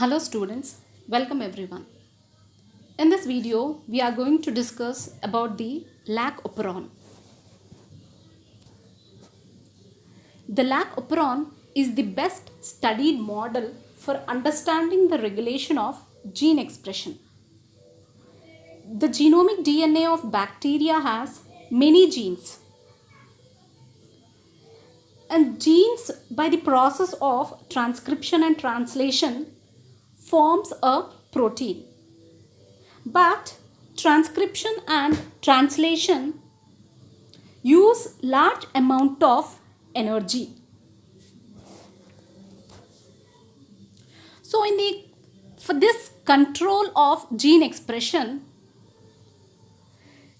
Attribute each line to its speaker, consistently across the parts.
Speaker 1: Hello students, welcome everyone. In this video, we are going to discuss about the lac operon. The lac operon is the best studied model for understanding the regulation of gene expression. The genomic DNA of bacteria has many genes. And genes, by the process of transcription and translation, forms a protein. But transcription and translation use large amount of energy. So for this control of gene expression,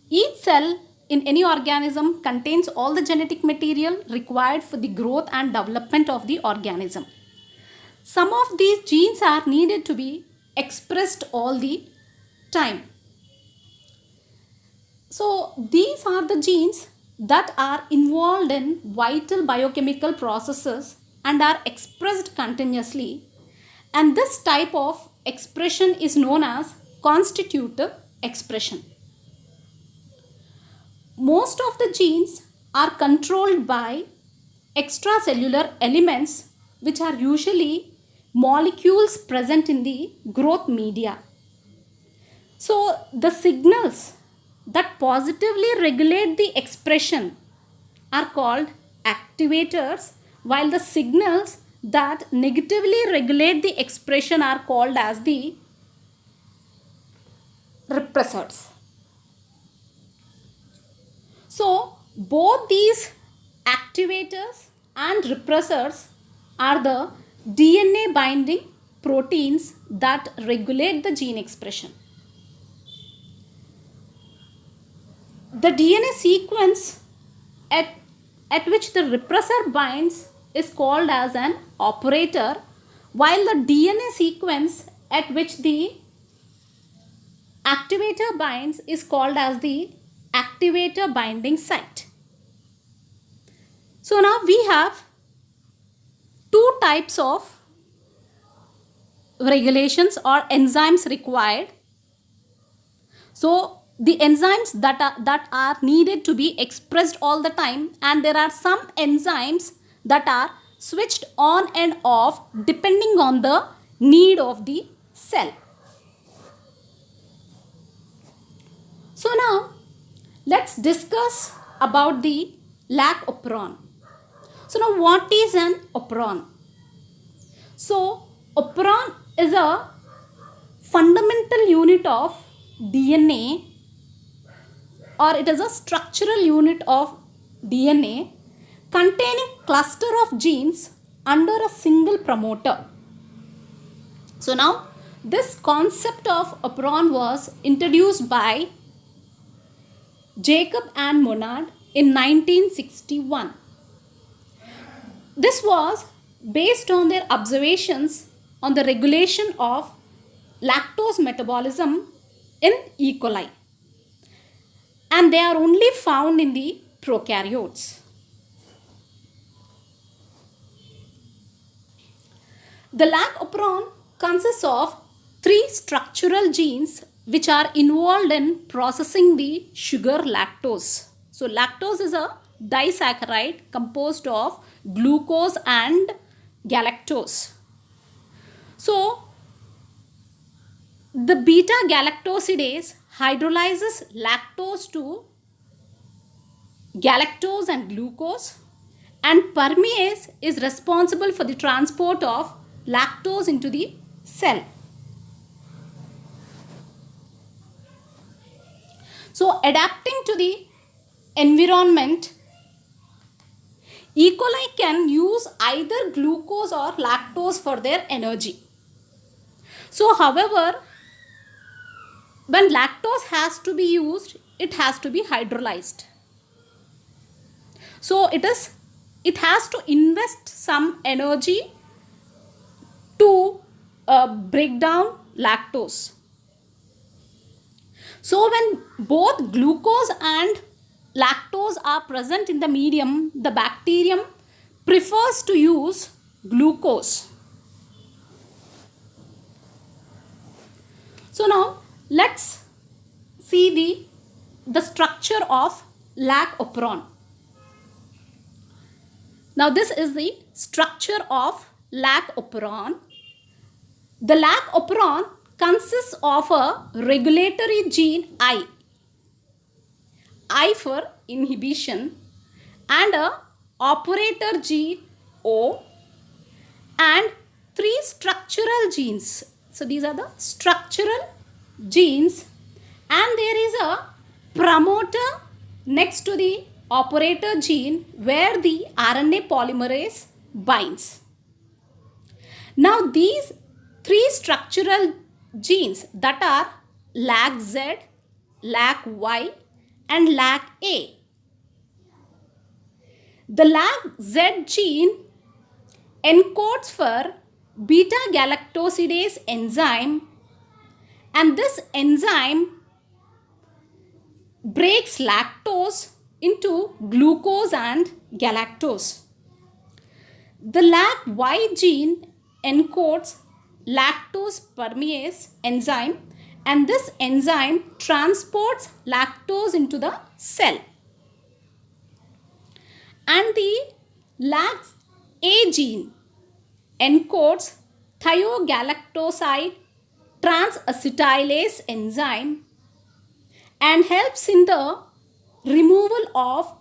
Speaker 1: each cell in any organism contains all the genetic material required for the growth and development of the organism. Some of these genes are needed to be expressed all the time. So these are the genes that are involved in vital biochemical processes and are expressed continuously, and this type of expression is known as constitutive expression. Most of the genes are controlled by extracellular elements, which are usually molecules present in the growth media. So the signals that positively regulate the expression are called activators, while the signals that negatively regulate the expression are called as the repressors. So both these activators and repressors are the DNA binding proteins that regulate the gene expression. The DNA sequence at which the repressor binds is called as an operator, while the DNA sequence at which the activator binds is called as the activator binding site. So now we have two types of regulations or enzymes required. So the enzymes that are needed to be expressed all the time, and there are some enzymes that are switched on and off depending on the need of the cell. So now let's discuss about the lac operon. So now what is an operon? So operon is a fundamental unit of DNA, or it is a structural unit of DNA containing cluster of genes under a single promoter. So now this concept of operon was introduced by Jacob and Monod in 1961. This was based on their observations on the regulation of lactose metabolism in E. coli, and they are only found in the prokaryotes. The lac operon consists of three structural genes which are involved in processing the sugar lactose. So lactose is a disaccharide composed of glucose and galactose. So the beta galactosidase hydrolyzes lactose to galactose and glucose, and permease is responsible for the transport of lactose into the cell. So adapting to the environment, E. coli can use either glucose or lactose for their energy. So however, when lactose has to be used, it has to be hydrolyzed. So it has to invest some energy to break down lactose. So when both glucose and lactose are present in the medium, the bacterium prefers to use glucose. So now let's see the structure of lac operon. Now this is the structure of lac operon. The lac operon consists of a regulatory gene I for inhibition, and a operator gene O, and 3 structural genes. So these are the structural genes, and there is a promoter next to the operator gene where the RNA polymerase binds. Now these 3 structural genes, that are LAC-Z, LAC-Y and LAC-A. The LAC-Z gene encodes for beta-galactosidase enzyme, and this enzyme breaks lactose into glucose and galactose. The LAC-Y gene encodes lactose permease enzyme, and this enzyme transports lactose into the cell. And the LAC-A gene encodes thiogalactoside transacetylase enzyme and helps in the removal of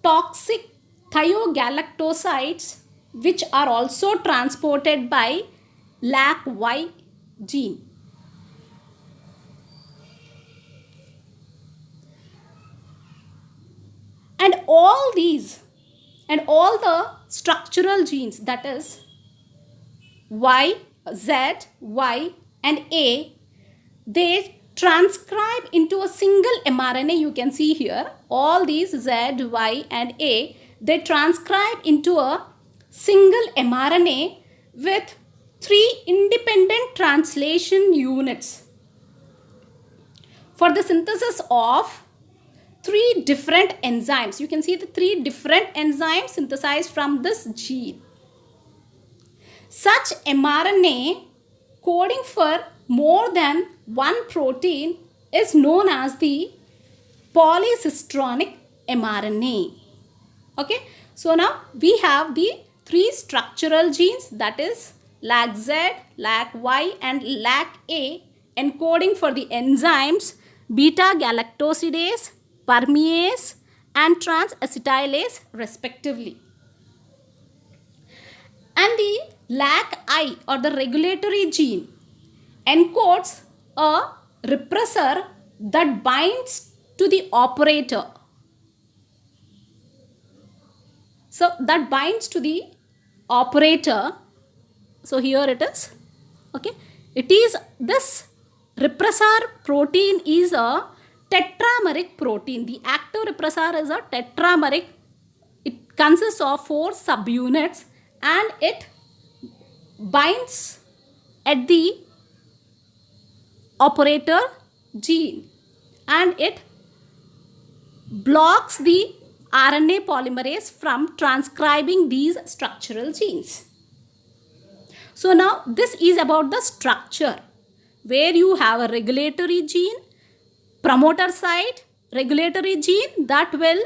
Speaker 1: toxic thiogalactosides, which are also transported by LAC-Y gene. And all the structural genes, that is Y, Z, Y and A, they transcribe into a single mRNA. You can see here all these Z, Y and A, they transcribe into a single mRNA with 3 independent translation units for the synthesis of 3 different enzymes. You can see the 3 different enzymes synthesized from this gene. Such mRNA coding for more than one protein is known as the polycistronic mRNA. Okay, so now we have the 3 structural genes, that is LAC-Z, LAC-Y and LAC-A, encoding for the enzymes beta-galactosidase, permease and transacetylase respectively. And the LAC-I, or the regulatory gene, encodes a repressor that binds to the operator. So that binds to the operator. So here it is. Okay, it is, this repressor protein is a tetrameric protein. The active repressor is a tetrameric. It consists of 4 subunits and it binds at the operator gene and it blocks the RNA polymerase from transcribing these structural genes. So now this is about the structure, where you have a regulatory gene, promoter site, regulatory gene that will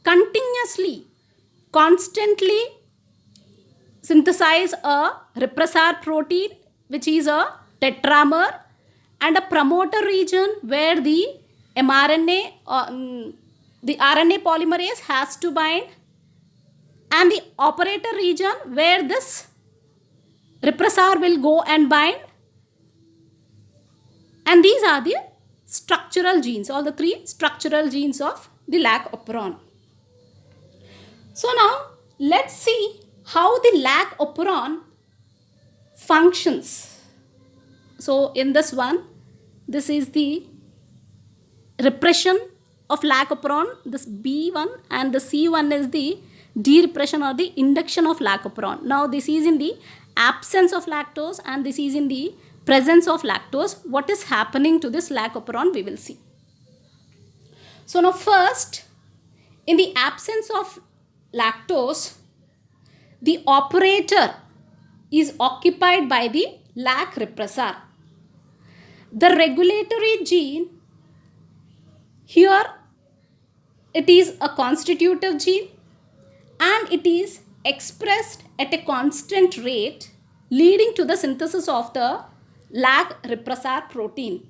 Speaker 1: continuously, constantly synthesize a repressor protein, which is a tetramer, and a promoter region where the mRNA, the RNA polymerase has to bind, and the operator region where this repressor will go and bind. And these are the structural genes, all the 3 structural genes of the lac operon. So now let's see how the lac operon functions. So in this one, this is the repression of lac operon, this B1, and the C1 is the derepression or the induction of lac operon. Now this is in the absence of lactose and this is in the presence of lactose. What is happening to this lac operon, we will see. So now first, in the absence of lactose, the operator is occupied by the lac repressor. The regulatory gene, here it is a constitutive gene and it is expressed at a constant rate, leading to the synthesis of the LAG repressor protein.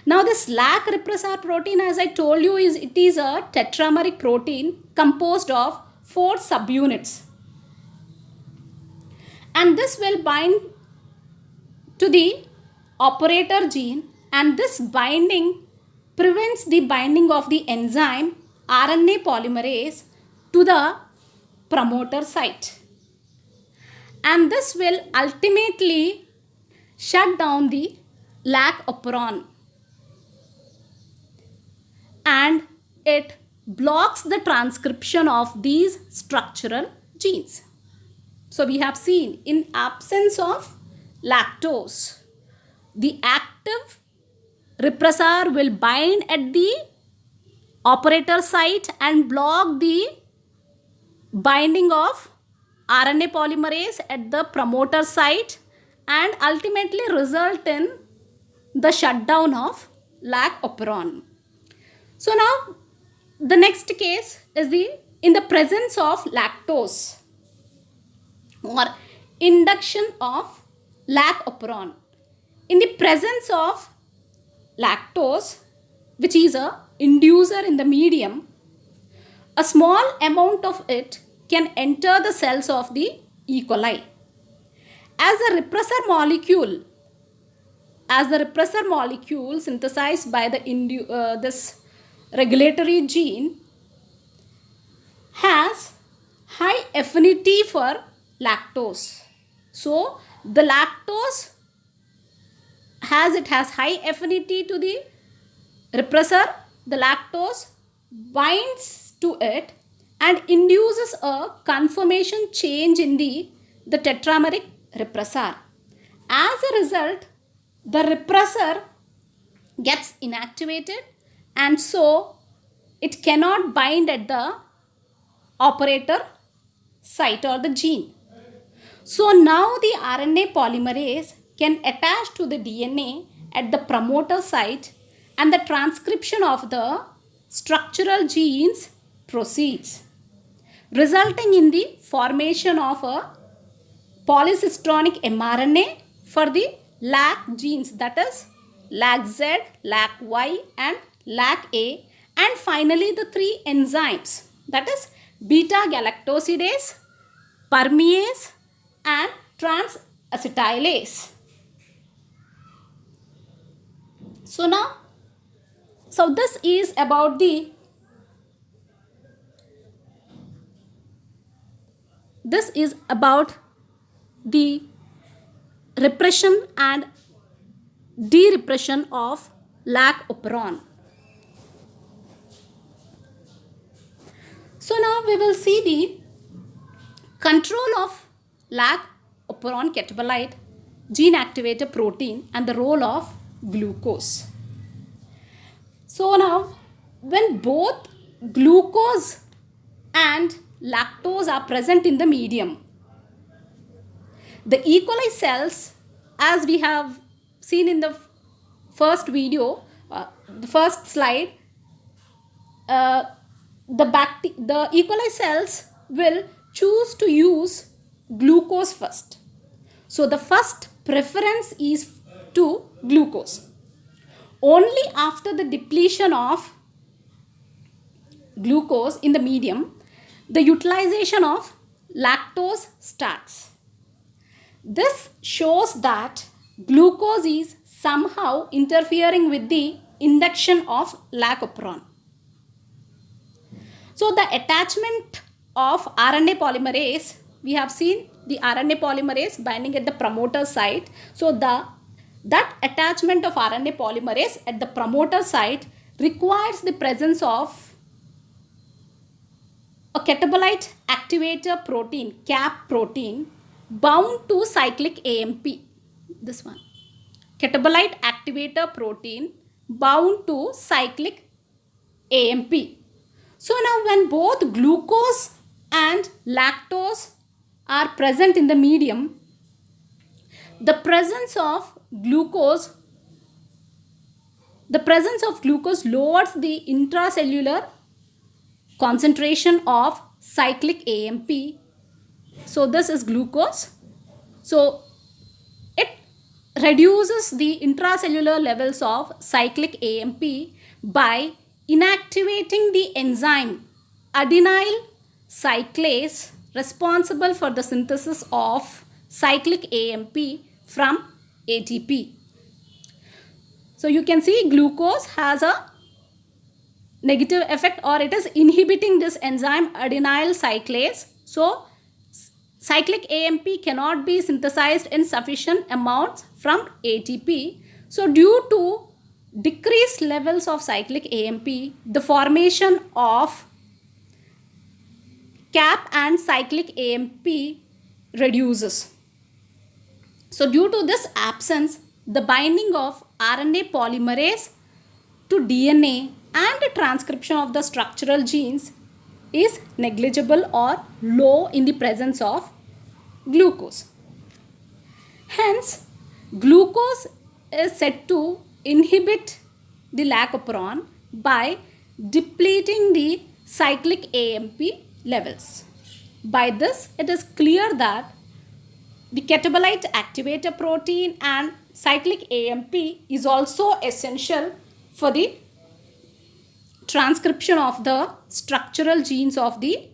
Speaker 1: Now this LAG repressor protein, as I told you, it is a tetrameric protein composed of 4 subunits. And this will bind to the operator gene, and this binding prevents the binding of the enzyme RNA polymerase to the promoter site. And this will ultimately shut down the LAG operon, and it blocks the transcription of these structural genes. So we have seen, in absence of lactose, the active repressor will bind at the operator site and block the binding of RNA polymerase at the promoter site, and ultimately result in the shutdown of LAG operon. So now the next case is in the presence of lactose or induction of LAG operon. In the presence of lactose, which is a inducer in the medium, a small amount of it can enter the cells of the E. coli. As the repressor molecule synthesized by the this regulatory gene has high affinity for lactose. So the lactose has high affinity to the repressor. The lactose binds to it and induces a conformation change in the tetrameric repressor. As a result, the repressor gets inactivated, and so it cannot bind at the operator site or the gene. So now the RNA polymerase can attach to the DNA at the promoter site, and the transcription of the structural genes proceeds, resulting in the formation of a polycistronic mRNA for the LAG genes, that is LAG-Z, LAG-Y and LAG-A, and finally the 3 enzymes, that is beta-galactosidase, permease and transacetylase. So this is about the repression and de-repression of LAG operon. So now we will see the control of LAG operon catabolite gene activator protein and the role of glucose. So now when both glucose and lactose are present in the medium, the E. coli cells, as we have seen in the first video, the first slide, the E. coli cells will choose to use glucose first. So the first preference is to glucose. Only after the depletion of glucose in the medium, the utilization of lactose starts. This shows that glucose is somehow interfering with the induction of LAG operon. So the attachment of RNA polymerase, we have seen the RNA polymerase binding at the promoter site. So that attachment of RNA polymerase at the promoter site requires the presence of a catabolite activator protein, CAP protein, bound to cyclic AMP. This one. Catabolite activator protein bound to cyclic AMP. So now when both glucose and lactose are present in the medium, the presence of glucose The presence of glucose lowers the intracellular concentration of cyclic AMP. So this is glucose. So it reduces the intracellular levels of cyclic AMP by inactivating the enzyme adenyl cyclase responsible for the synthesis of cyclic AMP from ATP. So you can see glucose has a negative effect, or it is inhibiting this enzyme adenyl cyclase. So cyclic AMP cannot be synthesized in sufficient amounts from ATP. So due to decreased levels of cyclic AMP, the formation of CAP and cyclic AMP reduces. So due to this absence, the binding of RNA polymerase to DNA and the transcription of the structural genes is negligible or low in the presence of glucose. Hence, glucose is said to inhibit the lac operon by depleting the cyclic AMP levels. By this, it is clear that the catabolite activator protein and cyclic AMP is also essential for the transcription of the structural genes of the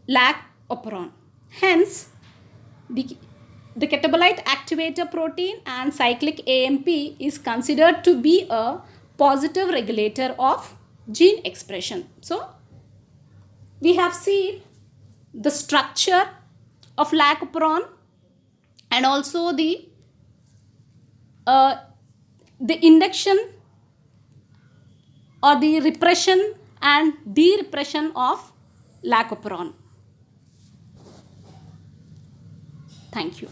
Speaker 1: lac operon. Hence, the catabolite activator protein and cyclic AMP is considered to be a positive regulator of gene expression. So, we have seen the structure of lac operon and also the induction or the repression and de-repression of lac operon. Thank you.